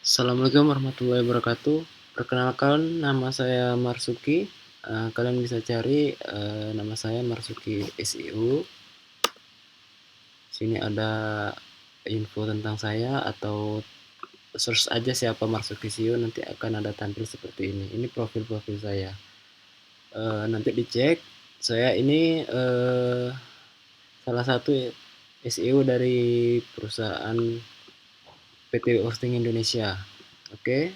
Assalamualaikum warahmatullahi wabarakatuh. Perkenalkan, nama saya Marsuki. Kalian bisa cari nama saya Marsuki SEO. Sini ada info tentang saya atau search aja siapa Marsuki SEO, nanti akan ada tampil seperti ini. Ini profil saya. Nanti dicek. Saya ini salah satu SEO dari perusahaan PT Hosting Indonesia. Oke.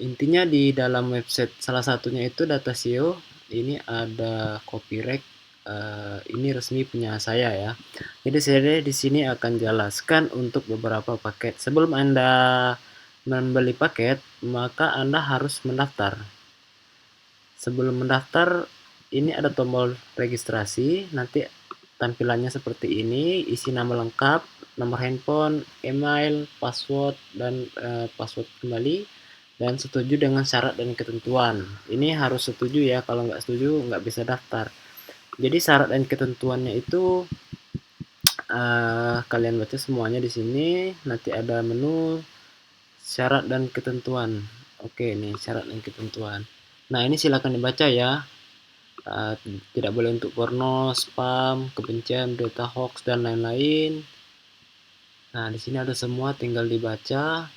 Intinya di dalam website salah satunya itu data SEO, ini ada copyright, ini resmi punya saya ya. Jadi saya di sini akan jelaskan untuk beberapa paket. Sebelum Anda membeli paket, maka Anda harus mendaftar. Sebelum mendaftar, ini ada tombol registrasi, nanti tampilannya seperti ini, isi nama lengkap, nomor handphone, email, password, dan password kembali, dan setuju dengan syarat dan ketentuan. Ini harus setuju ya, kalau nggak setuju nggak bisa daftar. Jadi syarat dan ketentuannya itu kalian baca semuanya di sini. Nanti ada menu syarat dan ketentuan. Oke, nih syarat dan ketentuan. Nah, ini silakan dibaca ya. Uh, Tidak boleh untuk porno, spam, kebencian, berita hoax, dan lain-lain. Nah, di sini ada semua, tinggal dibaca.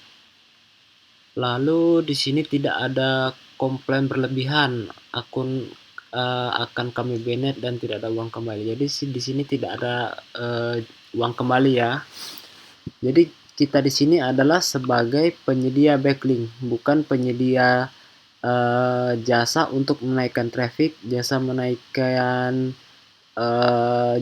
Lalu di sini tidak ada komplain berlebihan, akun akan kami banned dan tidak ada uang kembali. Jadi di sini tidak ada uang kembali ya. Jadi kita di sini adalah sebagai penyedia backlink, bukan penyedia jasa untuk menaikkan traffic, jasa menaikkan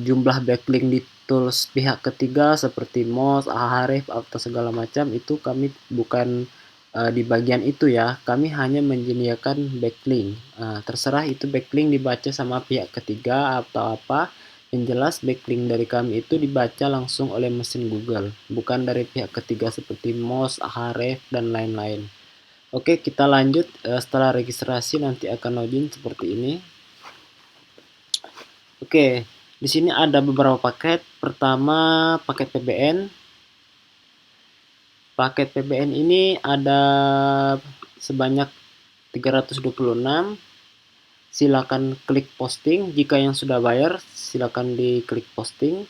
jumlah backlink di tools pihak ketiga seperti Moz, Ahrefs atau segala macam. Itu kami bukan di bagian itu ya. Kami hanya menyediakan backlink. Terserah itu backlink dibaca sama pihak ketiga atau apa. Yang jelas backlink dari kami itu dibaca langsung oleh mesin Google, bukan dari pihak ketiga seperti Moz, Ahrefs, dan lain-lain. Oke, kita lanjut. Setelah registrasi nanti akan login seperti ini. Oke, di sini ada beberapa paket. Pertama, paket PBN. Paket PBN ini ada sebanyak 326. Silakan klik posting. Jika yang sudah bayar, silakan diklik posting.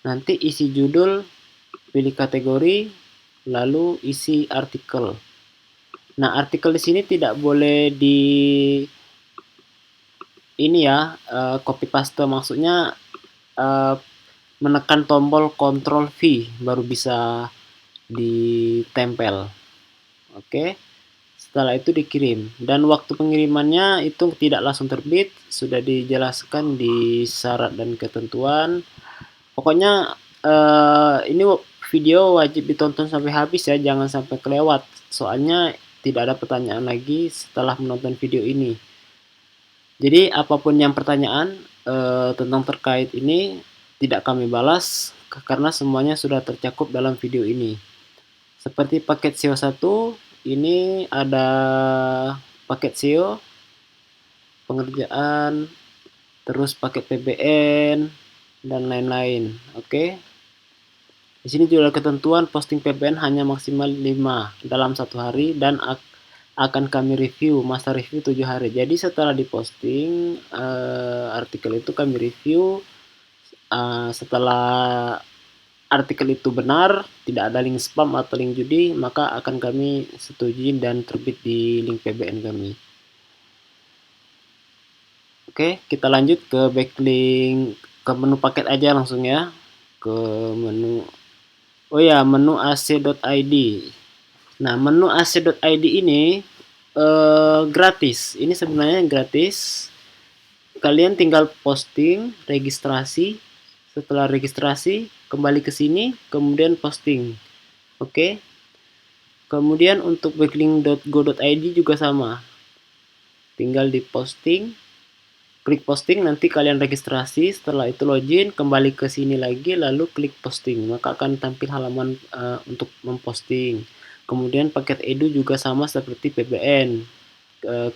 Nanti isi judul, pilih kategori, lalu isi artikel. Nah, artikel di sini tidak boleh di ini ya, copy paste, maksudnya menekan tombol Ctrl V baru bisa ditempel. Oke. Setelah itu dikirim, dan waktu pengirimannya itu tidak langsung terbit, sudah dijelaskan di syarat dan ketentuan. Pokoknya ini video wajib ditonton sampai habis ya, jangan sampai kelewat. Soalnya tidak ada pertanyaan lagi setelah menonton video ini. Jadi apapun yang pertanyaan tentang terkait ini tidak kami balas karena semuanya sudah tercakup dalam video ini. Seperti paket SEO 1, ini ada paket SEO, pengerjaan, terus paket PBN, dan lain-lain. Oke. Di sini juga ada ketentuan posting PBN hanya maksimal 5 dalam 1 hari dan akan kami review, masa review 7 hari. Jadi setelah diposting artikel itu kami review. Setelah artikel itu benar, tidak ada link spam atau link judi, maka akan kami setujui dan terbit di link PBN kami. Oke, kita lanjut ke backlink, ke menu paket aja langsung ya. Ke menu, oh ya, menu ac.id. Nah, menu ac.id ini gratis. Ini sebenarnya gratis. Kalian tinggal posting, registrasi. Setelah registrasi, kembali ke sini, kemudian posting. Oke. Kemudian untuk backlink.go.id juga sama. Tinggal di posting, klik posting, nanti kalian registrasi, setelah itu login, kembali ke sini lagi, lalu klik posting, maka akan tampil halaman untuk memposting. Kemudian paket edu juga sama seperti PBN.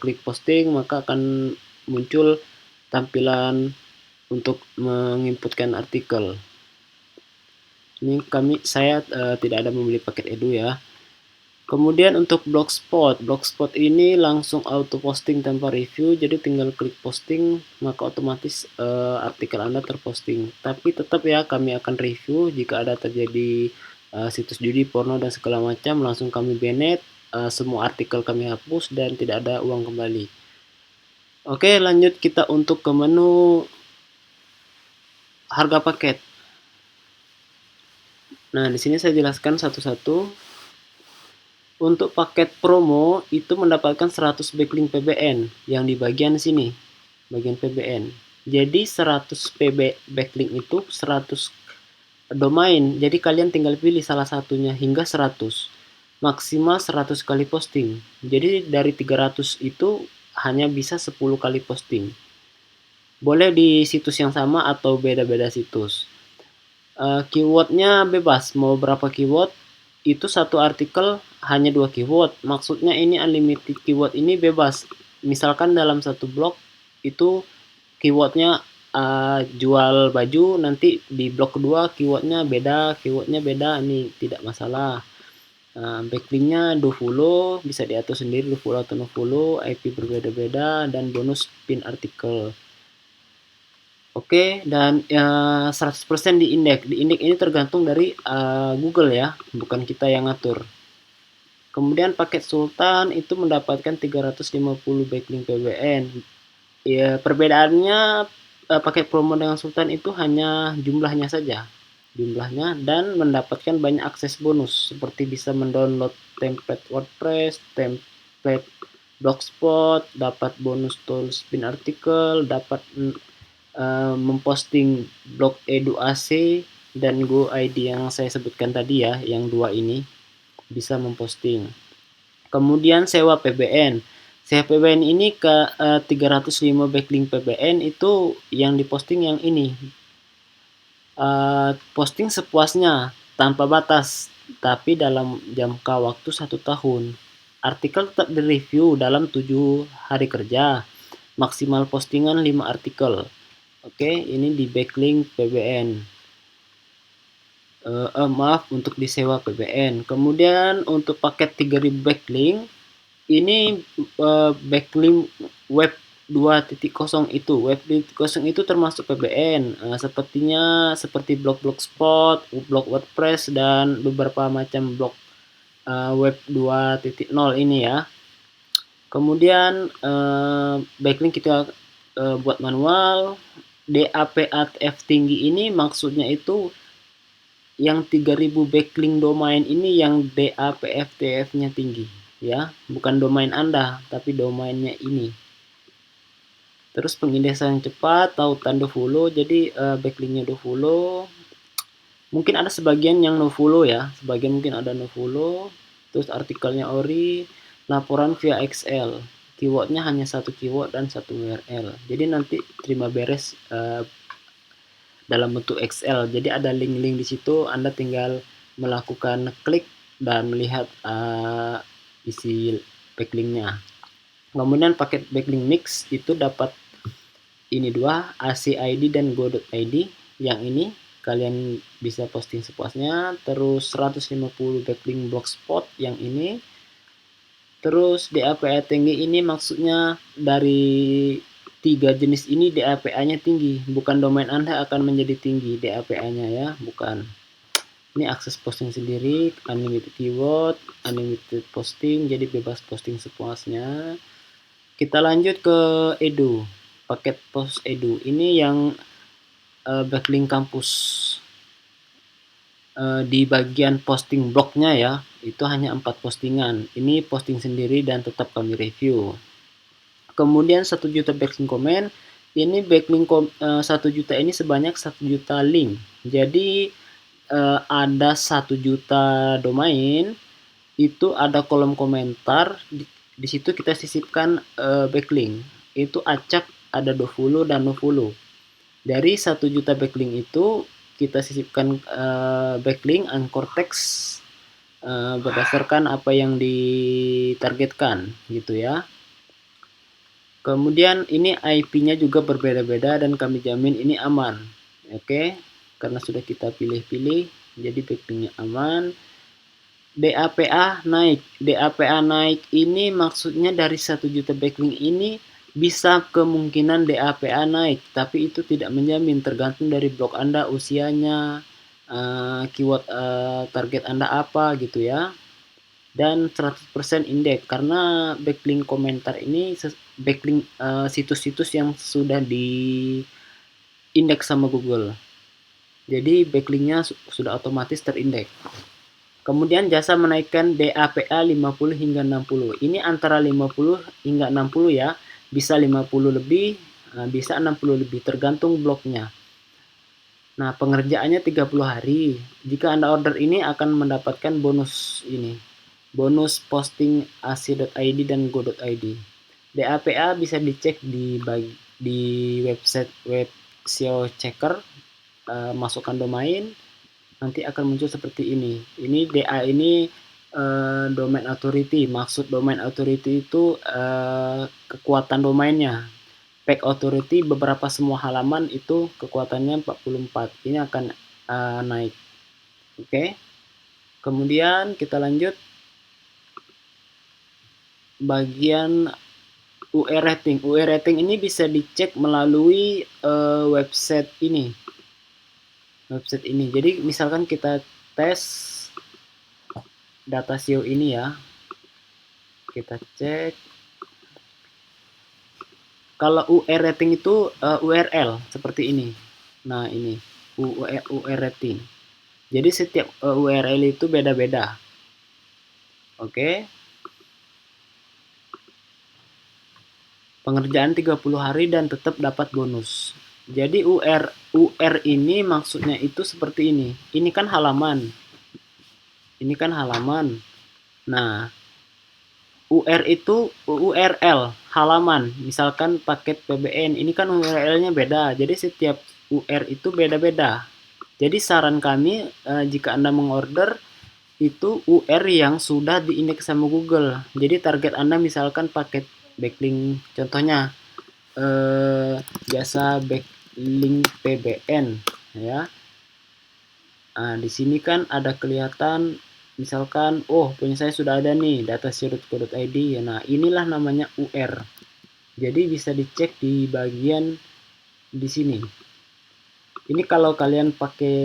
Klik posting, maka akan muncul tampilan untuk menginputkan artikel. Ini saya tidak ada membeli paket edu ya. Kemudian untuk Blogspot ini langsung auto posting tanpa review, jadi tinggal klik posting maka otomatis artikel Anda terposting. Tapi tetap ya kami akan review jika ada terjadi situs judi, porno dan segala macam, langsung kami banned, semua artikel kami hapus dan tidak ada uang kembali. Oke, lanjut kita untuk ke menu harga paket. Nah, di sini saya jelaskan satu-satu. Untuk paket promo itu mendapatkan 100 backlink PBN yang di bagian sini, bagian PBN. Jadi 100 backlink itu 100 domain. Jadi kalian tinggal pilih salah satunya hingga 100. Maksimal 100 kali posting. Jadi dari 300 itu hanya bisa 10 kali posting. Boleh di situs yang sama atau beda-beda situs. Keywordnya bebas, mau berapa keyword, itu satu artikel hanya 2 keyword. Maksudnya ini unlimited keyword ini bebas. Misalkan dalam satu blog itu keywordnya jual baju, nanti di blog kedua keywordnya beda, ini tidak masalah. Backlinknya do follow, bisa diatur sendiri do follow atau no follow, IP berbeda-beda, dan bonus pin artikel. Oke, dan 100% di indeks. Di indeks ini tergantung dari Google ya, bukan kita yang ngatur. Kemudian paket Sultan itu mendapatkan 350 backlink PBN. Ya, perbedaannya paket promo dengan Sultan itu hanya jumlahnya saja. Jumlahnya dan mendapatkan banyak akses bonus seperti bisa mendownload template WordPress, template Blogspot, dapat bonus tools pin artikel, dapat memposting blog Edu AC dan Go ID yang saya sebutkan tadi ya, yang dua ini bisa memposting. Kemudian sewa PBN. Sewa PBN ini ke 305 backlink PBN itu yang diposting yang ini. Posting sepuasnya tanpa batas, tapi dalam jangka waktu 1 tahun. Artikel tetap direview dalam 7 hari kerja. Maksimal postingan 5 artikel. Oke, ini di backlink PBN. Maaf, untuk disewa PBN. Kemudian untuk paket 3000 backlink, ini backlink web 2.0 itu. Web 2.0 itu termasuk PBN. Seperti blog-blogspot, blog WordPress, dan beberapa macam blog web 2.0 ini ya. Kemudian backlink kita buat manual. DAP/ATF tinggi ini maksudnya itu yang 3000 backlink domain ini yang DAP/ATF-nya tinggi ya, bukan domain Anda tapi domainnya ini. Terus pengindeksan cepat, tautan do follow, jadi backlinknya do follow. Mungkin ada sebagian yang no follow ya, sebagian mungkin ada no follow. Terus artikelnya ori, laporan via Excel. Keywordnya hanya satu keyword dan satu URL. Jadi nanti terima beres dalam bentuk Excel. Jadi ada link-link di situ, Anda tinggal melakukan klik dan melihat isi backlinknya. Kemudian paket backlink mix itu dapat ini dua, ACID dan Go.id. Yang ini kalian bisa posting sepuasnya. Terus 150 backlink blogspot yang ini. Terus DAPA tinggi ini maksudnya dari 3 jenis ini DAPA-nya tinggi, bukan domain Anda akan menjadi tinggi DAPA-nya ya, bukan. Ini akses posting sendiri, unlimited keyword, unlimited posting, jadi bebas posting sepuasnya. Kita lanjut ke Edu, paket post Edu. Ini yang backlink kampus. Di bagian posting blognya ya, itu hanya 4 postingan. Ini posting sendiri dan tetap kami review. Kemudian 1 juta backlink komen. Ini backlink 1 juta ini sebanyak 1 juta link. Jadi ada 1 juta domain, itu ada kolom komentar, di situ kita sisipkan backlink. Itu acak, ada do follow dan no follow. Dari 1 juta backlink itu kita sisipkan backlink anchor text berdasarkan apa yang ditargetkan gitu ya. Kemudian ini IP-nya juga berbeda-beda dan kami jamin ini aman. Oke, karena sudah kita pilih-pilih. jadi backlink-nya aman. DAPA naik. DAPA naik ini maksudnya dari 1 juta backlink ini bisa kemungkinan DAPA naik, tapi itu tidak menjamin, tergantung dari blog Anda, usianya, keyword target Anda apa gitu ya. Dan 100% indeks, karena backlink komentar ini backlink situs-situs yang sudah di indeks sama Google. Jadi backlinknya sudah otomatis terindeks. Kemudian jasa menaikkan DAPA 50 hingga 60. Ini antara 50 hingga 60 ya. Bisa 50 lebih, bisa 60 lebih, tergantung blognya. Nah, pengerjaannya 30 hari. Jika Anda order ini akan mendapatkan bonus ini. Bonus posting ac.id dan go.id. DAPA bisa dicek di website web SEO checker, masukkan domain, nanti akan muncul seperti ini. Ini DA ini domain authority. Maksud domain authority itu kekuatan domainnya. Page authority beberapa semua halaman itu kekuatannya 44. Ini akan naik. Oke. Kemudian kita lanjut bagian UR rating. UR rating ini bisa dicek melalui website ini. Jadi misalkan kita tes data SEO ini ya, kita cek. Kalau UR rating itu URL seperti ini. Nah ini UR rating. Jadi setiap URL itu beda-beda. Oke. Pengerjaan 30 hari dan tetap dapat bonus. Jadi UR ini maksudnya itu seperti ini. Ini kan halaman. Nah, UR itu URL halaman. Misalkan paket PBN, ini kan URL-nya beda. Jadi setiap UR itu beda-beda. Jadi saran kami jika Anda mengorder itu UR yang sudah diindeks sama Google. Jadi target Anda misalkan paket backlink, contohnya jasa backlink PBN ya. Nah, di sini kan ada kelihatan misalkan punya saya sudah ada nih dataseo.co.id ya. Nah, inilah namanya UR. Jadi bisa dicek di bagian di sini. Ini kalau kalian pakai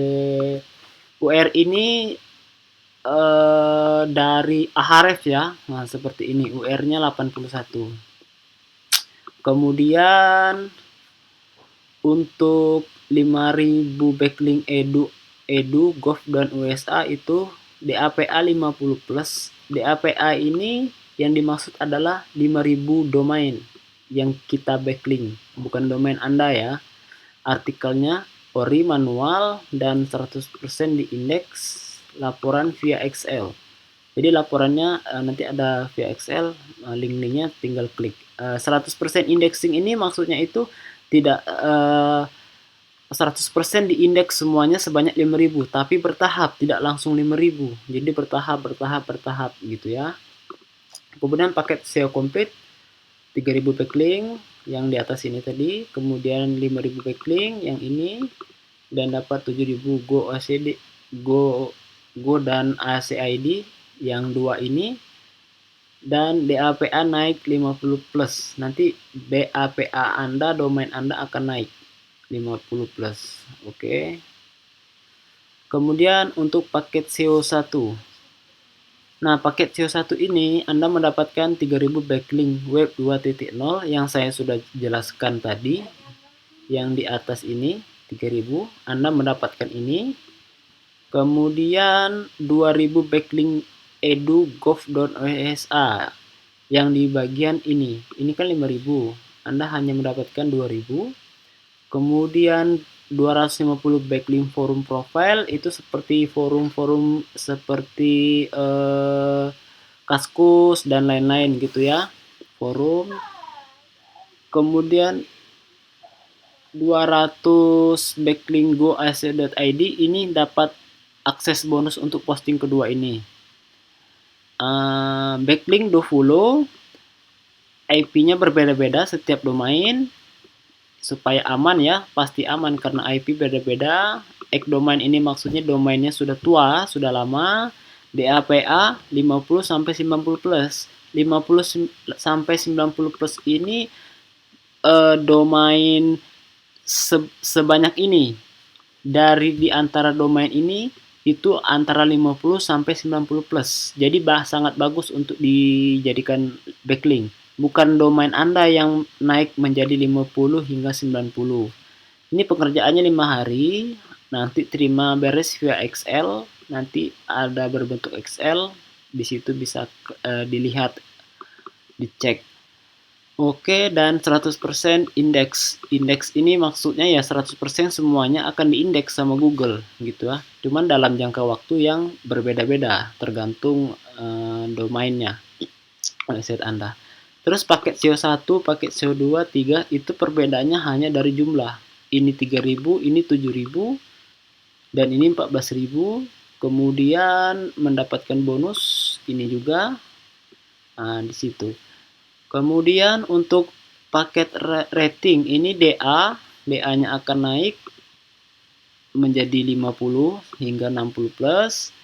UR ini dari Ahrefs ya. Nah, seperti ini UR-nya 81. Kemudian untuk 5000 backlink edu, gov dan USA itu DAPA 50 plus. DAPA ini yang dimaksud adalah 5000 domain yang kita backlink, bukan domain Anda ya. Artikelnya ori manual dan 100% di indeks, laporan via Excel. Jadi laporannya nanti ada via Excel, link-linknya tinggal klik. 100% indexing ini maksudnya itu tidak 100% diindeks semuanya sebanyak 5000, tapi bertahap, tidak langsung 5000. Jadi bertahap gitu ya. Kemudian paket SEO komplit 3000 backlink yang di atas ini tadi, kemudian 5000 backlink yang ini, dan dapat 7000 Go dan ACID yang dua ini, dan DAPA naik 50 plus. Nanti DAPA Anda, domain Anda akan naik 50 plus. Oke. Kemudian untuk paket SEO 1. Nah, paket SEO 1 ini Anda mendapatkan 3000 backlink web 2.0 yang saya sudah jelaskan tadi. Yang di atas ini 3000, Anda mendapatkan ini. Kemudian 2000 backlink edu, gov, USA yang di bagian ini. Ini kan 5000, Anda hanya mendapatkan 2000. Kemudian 250 backlink forum profile, itu seperti forum-forum seperti Kaskus dan lain-lain gitu ya, forum. Kemudian 200 backlink go ac.id, ini dapat akses bonus untuk posting kedua ini. Backlink do follow, IP-nya berbeda-beda setiap domain. supaya aman ya, pasti aman karena IP beda-beda. Egg domain ini maksudnya domainnya sudah tua, sudah lama. DAPA 50 sampai 90 plus. 50 sampai 90 plus ini domain sebanyak ini. Dari di antara domain ini itu antara 50 sampai 90 plus. Jadi sangat bagus untuk dijadikan backlink. Bukan domain Anda yang naik menjadi 50 hingga 90. Ini pengerjaannya 5 hari, nanti terima beres via Excel, nanti ada berbentuk Excel, di situ bisa dilihat, dicek. Oke, dan 100% indeks. Indeks ini maksudnya ya 100% semuanya akan diindeks sama Google gitu ya. Cuman dalam jangka waktu yang berbeda-beda, tergantung domainnya, website Anda. Terus paket SEO1, paket SEO2, 3 itu perbedaannya hanya dari jumlah. Ini 3.000, ini 7.000, dan ini 14.000. Kemudian mendapatkan bonus ini juga. Nah, di situ. Kemudian untuk paket rating ini DA-nya akan naik menjadi 50 hingga 60 plus.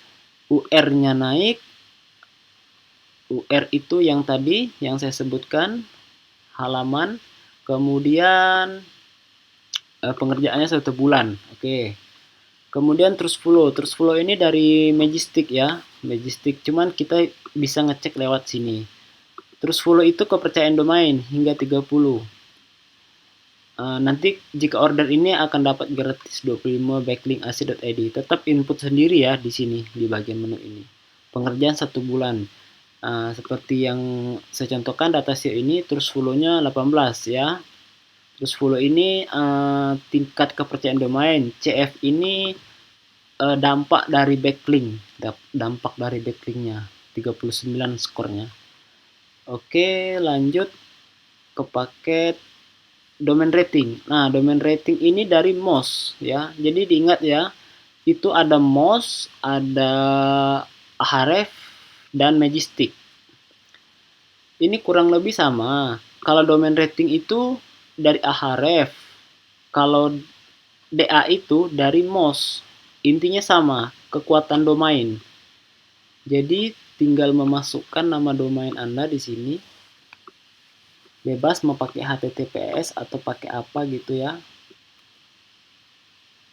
UR-nya naik. UR itu yang tadi yang saya sebutkan, halaman. Kemudian pengerjaannya 1 bulan. Oke. Kemudian terus follow ini dari Majestic ya, Majestic. Cuman kita bisa ngecek lewat sini. Terus follow itu kepercayaan domain hingga 30. Nanti jika order ini akan dapat gratis 25 backlink ac.id. Tetap input sendiri ya di sini di bagian menu ini. Pengerjaan 1 bulan. Seperti yang saya contohkan data SEO ini, terus follow-nya 18 ya. Terus follow ini tingkat kepercayaan domain. CF ini dampak dari backlink. Dampak dari backlinknya 39 skornya. Oke, lanjut ke paket domain rating. Nah, domain rating ini dari Moz ya. Jadi diingat ya, itu ada Moz, ada Ahrefs, dan Majestic. Ini kurang lebih sama. Kalau domain rating itu dari Ahrefs, kalau DA itu dari Moz. Intinya sama, kekuatan domain. Jadi tinggal memasukkan nama domain Anda di sini. Bebas mau pakai HTTPS atau pakai apa gitu ya.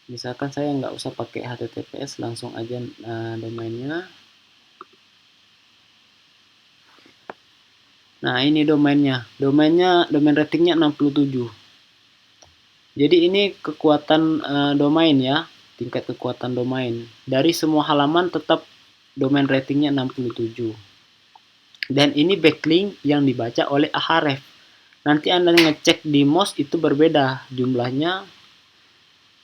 Misalkan saya nggak usah pakai HTTPS, langsung aja domainnya. Nah, ini domainnya. Domain ratingnya 67. Jadi ini kekuatan domain ya, tingkat kekuatan domain. Dari semua halaman tetap domain ratingnya 67. Dan ini backlink yang dibaca oleh Ahrefs. Nanti Anda ngecek di Moz itu berbeda jumlahnya.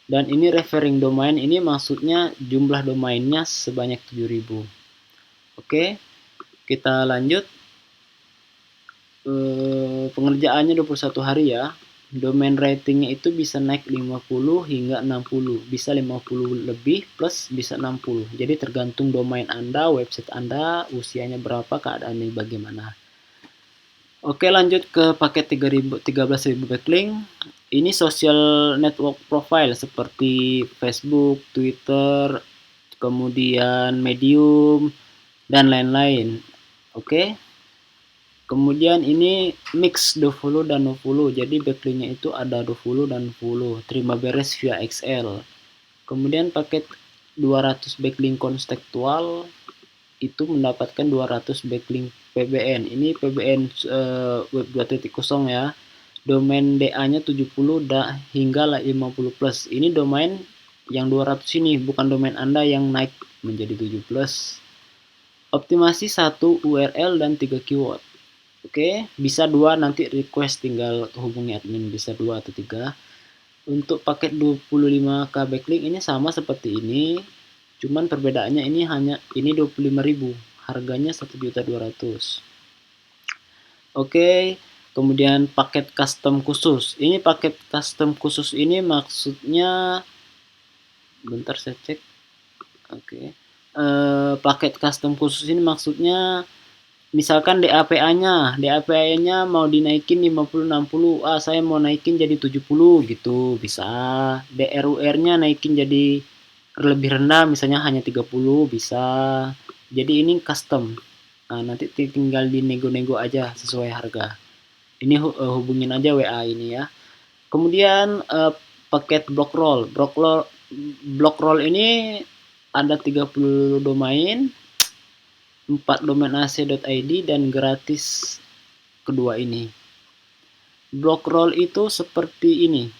Dan ini referring domain ini maksudnya jumlah domainnya sebanyak 7.000. Oke, kita lanjut. Pengerjaannya 21 hari ya. Domain ratingnya itu bisa naik 50 hingga 60. Bisa 50 lebih plus bisa 60. Jadi tergantung domain Anda, website Anda, usianya berapa, keadaannya bagaimana. Oke, lanjut ke paket 13.000 backlink. Ini social network profile seperti Facebook, Twitter, kemudian Medium, dan lain-lain. Oke. Kemudian ini mix dofollow dan nofollow. Jadi backlinknya itu ada dofollow dan follow. Terima beres via Excel. Kemudian paket 200 backlink konstekstual itu mendapatkan 200 backlink PBN. Ini PBN web 2.0 ya. Domain DA-nya 70 hingga 50 plus. Ini domain yang 200 ini, bukan domain Anda yang naik menjadi 7 plus. Optimasi 1 URL dan 3 keyword. Oke, bisa 2, nanti request tinggal hubungi admin, bisa 2 atau 3. Untuk paket 25k backlink ini sama seperti ini. Cuman perbedaannya ini hanya ini 25.000, harganya 1.200.000. Oke, kemudian paket custom khusus. Ini paket custom khusus ini maksudnya, bentar saya cek. Oke. Paket custom khusus ini maksudnya misalkan DAPA-nya mau dinaikin 50 60, saya mau naikin jadi 70 gitu, bisa. DRUR-nya naikin jadi lebih rendah, misalnya hanya 30, bisa. Jadi ini custom. Nah, nanti tinggal dinego-nego aja sesuai harga. Ini hubungin aja WA ini ya. Kemudian paket block roll. Block roll ini ada 30 domain, 4 domain ac.id dan gratis kedua ini. Block roll itu seperti ini.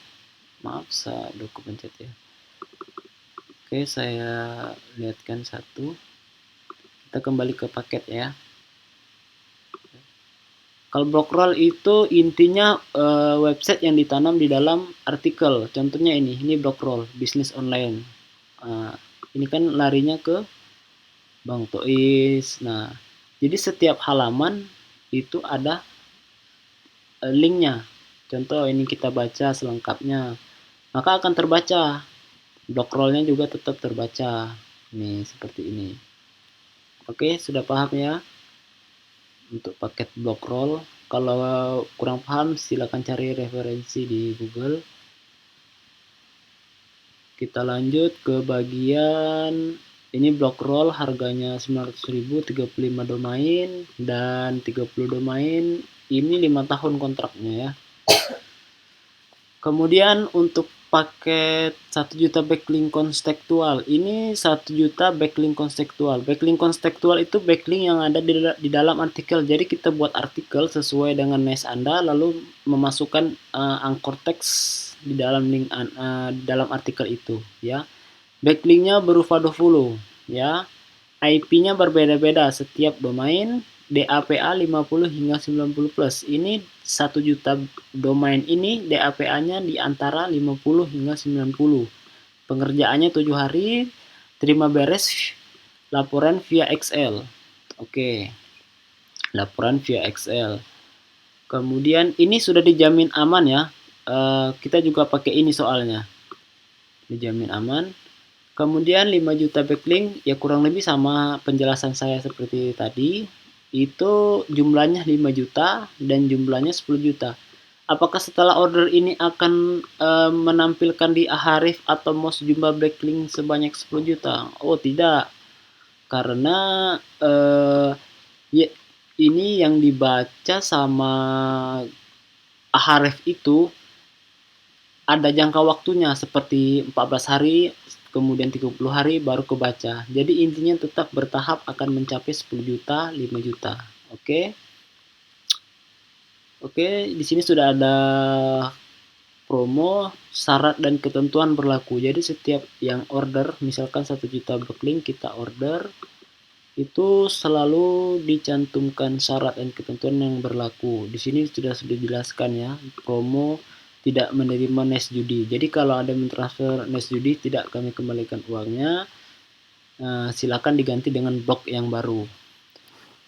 Maaf, saya pencet ya. Oke, saya lihatkan satu. Kita kembali ke paket ya. Kalau block roll itu intinya website yang ditanam di dalam artikel. Contohnya ini block roll, bisnis online. Ini kan larinya ke Bang Tois. Nah, jadi setiap halaman itu ada linknya. Contoh ini kita baca selengkapnya, maka akan terbaca. Block rollnya juga tetap terbaca. Nih, seperti ini. Oke, sudah paham ya untuk paket block roll? Kalau kurang paham silakan cari referensi di Google. Kita lanjut ke bagian ini block roll, harganya 900.000, 35 domain dan 30 domain. Ini 5 tahun kontraknya ya. Kemudian untuk paket 1 juta backlink konstekstual. Ini 1 juta backlink konstekstual. Backlink konstekstual itu backlink yang ada di dalam artikel. Jadi kita buat artikel sesuai dengan niche Anda, lalu memasukkan anchor teks di dalam link di dalam artikel itu ya. Backlinknya berupa 20 ya. IP-nya berbeda-beda setiap domain. DAPA 50 hingga 90 plus. Ini 1 juta domain ini DAPA-nya di antara 50 hingga 90. Pengerjaannya 7 hari, terima beres, laporan via Excel. Oke. Laporan via Excel. Kemudian ini sudah dijamin aman ya. Kita juga pakai ini soalnya. Dijamin aman. Kemudian 5 juta backlink, ya kurang lebih sama penjelasan saya seperti tadi. Itu jumlahnya 5 juta dan jumlahnya 10 juta. Apakah setelah order ini akan menampilkan di Ahrefs atau most jumlah backlink sebanyak 10 juta? Oh tidak, karena ya, ini yang dibaca sama Ahrefs itu ada jangka waktunya seperti 14 hari, kemudian 30 hari baru kebaca. Jadi intinya tetap bertahap akan mencapai 10 juta, 5 juta. Oke. Oke, di sini sudah ada promo, syarat dan ketentuan berlaku. Jadi setiap yang order, misalkan 1 juta backlink kita order, itu selalu dicantumkan syarat dan ketentuan yang berlaku. Di sini sudah dijelaskan ya, promo tidak menerima nes judi. Jadi kalau ada mentransfer nes judi, tidak kami kembalikan uangnya. Silakan diganti dengan blok yang baru.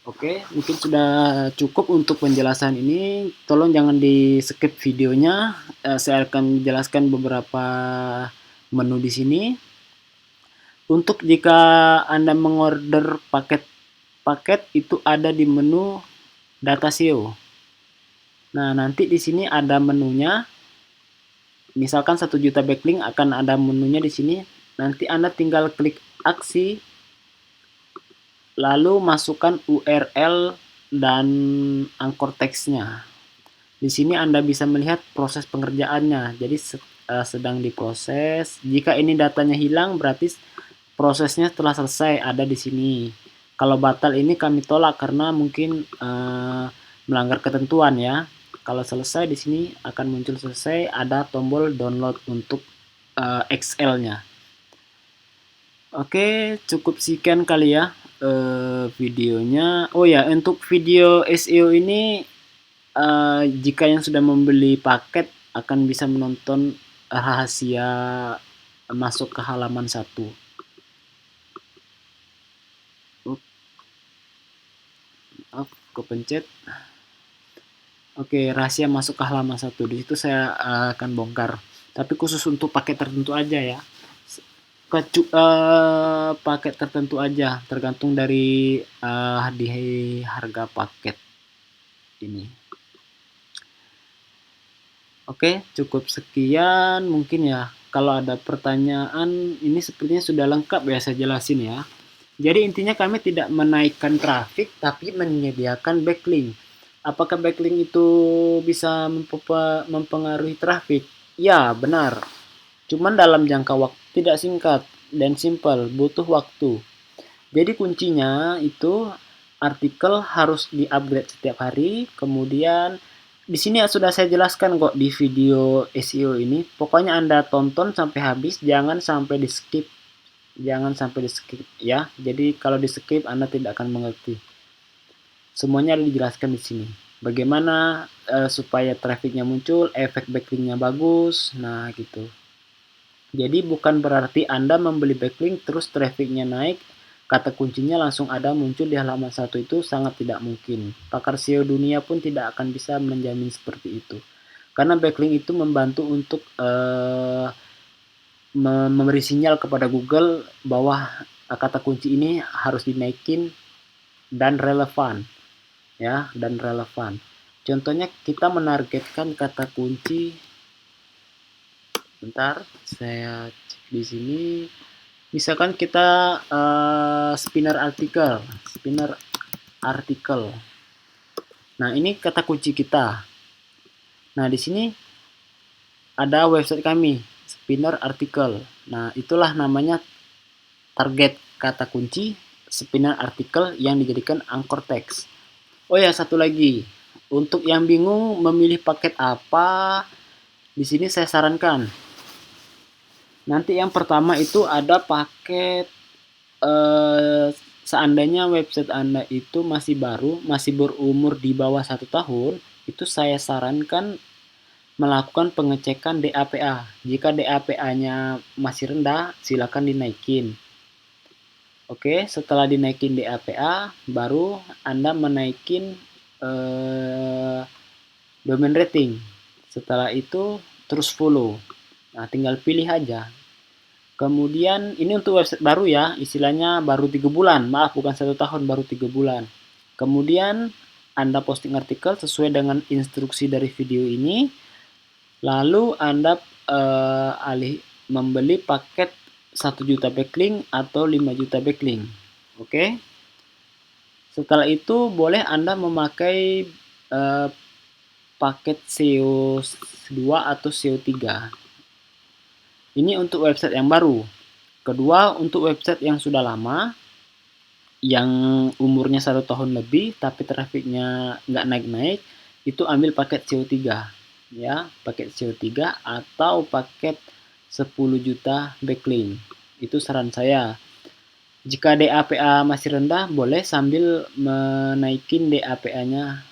Oke, mungkin sudah cukup untuk penjelasan ini. Tolong jangan di skip videonya. Saya akan menjelaskan beberapa menu di sini. Untuk jika Anda mengorder paket itu ada di menu data SEO. Nah, nanti di sini ada menunya. Misalkan 1 juta backlink akan ada menunya di sini. Nanti Anda tinggal klik aksi, lalu masukkan URL dan anchor teksnya. Di sini Anda bisa melihat proses pengerjaannya. Jadi sedang diproses. Jika ini datanya hilang, berarti prosesnya telah selesai, ada di sini. Kalau batal ini kami tolak karena mungkin melanggar ketentuan ya. Kalau selesai di sini akan muncul selesai, ada tombol download untuk Excel-nya. Oke, cukup sekian kali ya videonya. Oh ya, untuk video SEO ini jika yang sudah membeli paket akan bisa menonton rahasia masuk ke halaman 1. Maaf, kepencet. Oke, rahasia masuk ke halaman 1. Di situ saya akan bongkar. Tapi khusus untuk paket tertentu aja ya. paket tertentu aja, tergantung dari di harga paket ini. Oke, cukup sekian mungkin ya. Kalau ada pertanyaan, ini sepertinya sudah lengkap ya saya jelasin ya. Jadi intinya kami tidak menaikkan traffic, tapi menyediakan backlink. Apakah backlink itu bisa mempengaruhi traffic? Ya, benar. Cuman dalam jangka waktu tidak singkat dan simpel, butuh waktu. Jadi kuncinya itu artikel harus di-upgrade setiap hari, kemudian di sini sudah saya jelaskan kok di video SEO ini. Pokoknya Anda tonton sampai habis, jangan sampai di-skip. Jangan sampai di-skip ya. Jadi kalau di-skip Anda tidak akan mengerti. Semuanya ada dijelaskan di sini. Bagaimana supaya trafficnya muncul, efek backlinknya bagus, nah gitu. Jadi bukan berarti Anda membeli backlink terus trafficnya naik, kata kuncinya langsung ada muncul di halaman satu, itu sangat tidak mungkin. Pakar SEO dunia pun tidak akan bisa menjamin seperti itu. Karena backlink itu membantu untuk memberi sinyal kepada Google bahwa kata kunci ini harus dinaikin dan relevan. Ya, dan relevan. Contohnya kita menargetkan kata kunci, bentar, saya cek di sini. Misalkan kita spinner artikel. Nah, ini kata kunci kita. Nah, di sini ada website kami, spinner artikel. Nah, itulah namanya target kata kunci spinner artikel yang dijadikan anchor text. Oh ya, satu lagi. Untuk yang bingung memilih paket apa, di sini saya sarankan. Nanti yang pertama itu ada paket seandainya website Anda itu masih baru, masih berumur di bawah 1 tahun, itu saya sarankan melakukan pengecekan DAPA. Jika DAPA-nya masih rendah, silakan dinaikin. Oke, setelah dinaikin DAPA, baru Anda menaikin domain rating. Setelah itu terus follow. Nah, tinggal pilih aja. Kemudian ini untuk website baru ya, istilahnya baru 3 bulan, maaf bukan 1 tahun, baru 3 bulan. Kemudian Anda posting artikel sesuai dengan instruksi dari video ini, lalu Anda membeli paket 1 juta backlink atau 5 juta backlink. Oke. Setelah itu boleh Anda memakai paket SEO 2 atau SEO 3. Ini untuk website yang baru. Kedua, untuk website yang sudah lama, yang umurnya 1 tahun lebih, tapi trafiknya nggak naik-naik, itu ambil paket CO3. Ya, paket CO3 atau paket 10 juta backlink. Itu saran saya. Jika DAPA masih rendah, boleh sambil menaikin DAPA-nya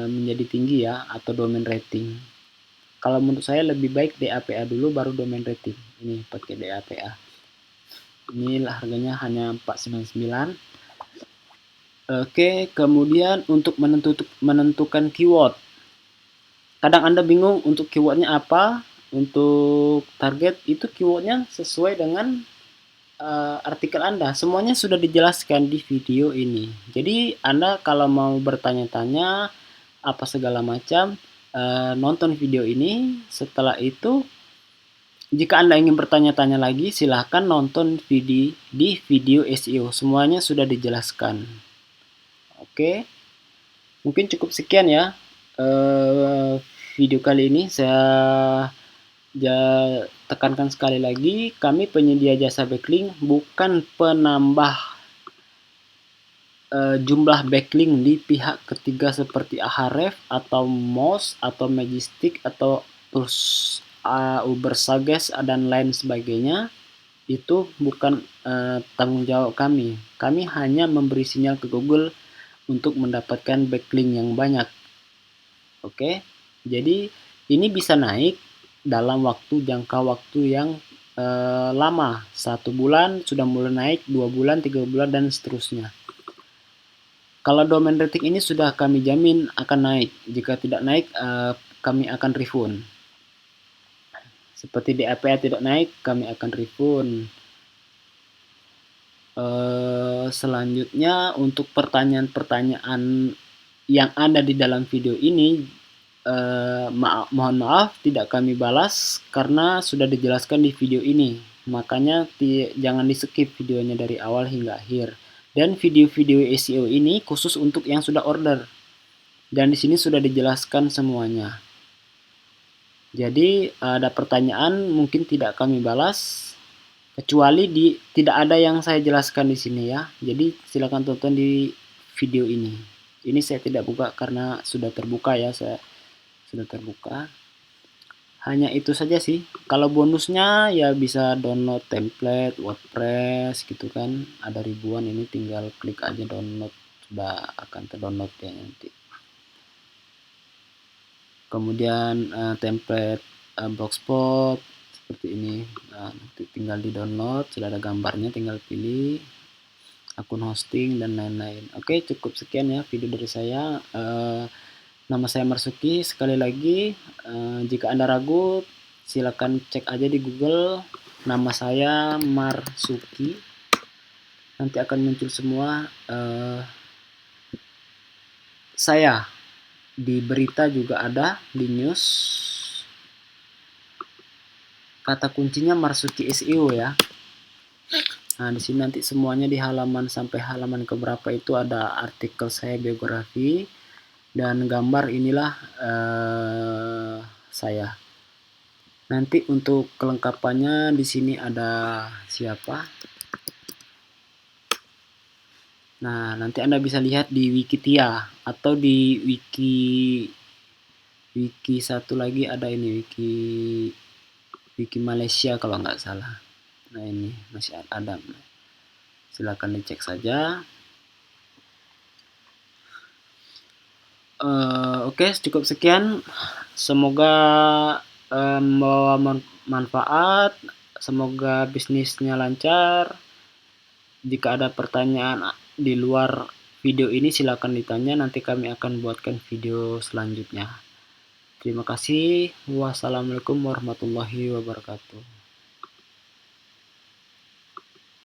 menjadi tinggi ya, atau domain rating. Kalau menurut saya lebih baik DAPA dulu baru domain rating. Ini pakai DAPA. Ini harganya hanya 499. Oke, kemudian untuk menentukan keyword. Kadang Anda bingung untuk keywordnya apa. Untuk target itu keywordnya sesuai dengan artikel Anda. Semuanya sudah dijelaskan di video ini. Jadi Anda kalau mau bertanya-tanya apa segala macam, nonton video ini. Setelah itu, jika Anda ingin bertanya-tanya lagi, silahkan nonton di video SEO. Semuanya sudah dijelaskan. Oke, mungkin cukup sekian ya video kali ini. Saya tekankan sekali lagi, kami penyedia jasa backlink, bukan penambah jumlah backlink di pihak ketiga seperti Ahrefs atau Moz atau Majestic atau Ubersuggest dan lain sebagainya. Itu bukan tanggung jawab kami. Kami hanya memberi sinyal ke Google untuk mendapatkan backlink yang banyak. Oke, jadi ini bisa naik dalam jangka waktu yang lama. 1 bulan sudah mulai naik, 2 bulan, 3 bulan, dan seterusnya. Kalau domain rating ini sudah kami jamin akan naik. Jika tidak naik, kami akan refund. Seperti DAPA tidak naik, kami akan refund. Selanjutnya untuk pertanyaan-pertanyaan yang ada di dalam video ini, mohon maaf tidak kami balas karena sudah dijelaskan di video ini. Makanya jangan di-skip videonya dari awal hingga akhir. Dan video-video SEO ini khusus untuk yang sudah order. Dan di sini sudah dijelaskan semuanya. Jadi ada pertanyaan mungkin tidak kami balas kecuali tidak ada yang saya jelaskan di sini ya. Jadi silakan tonton di video ini. Ini saya tidak buka karena sudah terbuka ya, saya sudah terbuka. Hanya itu saja sih. Kalau bonusnya ya bisa download template WordPress gitu kan. Ada ribuan, ini tinggal klik aja download, sudah akan terdownload ya nanti. Kemudian template blogspot seperti ini. Nah, nanti tinggal di download, sudah ada gambarnya, tinggal pilih akun hosting dan lain-lain. Oke, cukup sekian ya video dari saya. Nama saya Marsuki. Sekali lagi, jika Anda ragu, silakan cek aja di Google. Nama saya Marsuki. Nanti akan muncul semua. Saya di berita juga ada, di news. Kata kuncinya Marsuki SEO ya. Nah, di sini nanti semuanya di halaman sampai halaman keberapa itu ada artikel saya, biografi, dan gambar inilah saya. Nanti untuk kelengkapannya di sini ada siapa. Nah, nanti Anda bisa lihat di Wikipedia atau di wiki satu lagi ada ini, wiki Malaysia kalau nggak salah. Nah, ini masih ada. Silakan dicek saja. Oke, cukup sekian. Semoga membawa manfaat. Semoga bisnisnya lancar. Jika ada pertanyaan di luar video ini silakan ditanya, nanti kami akan buatkan video selanjutnya. Terima kasih. Wassalamualaikum warahmatullahi wabarakatuh.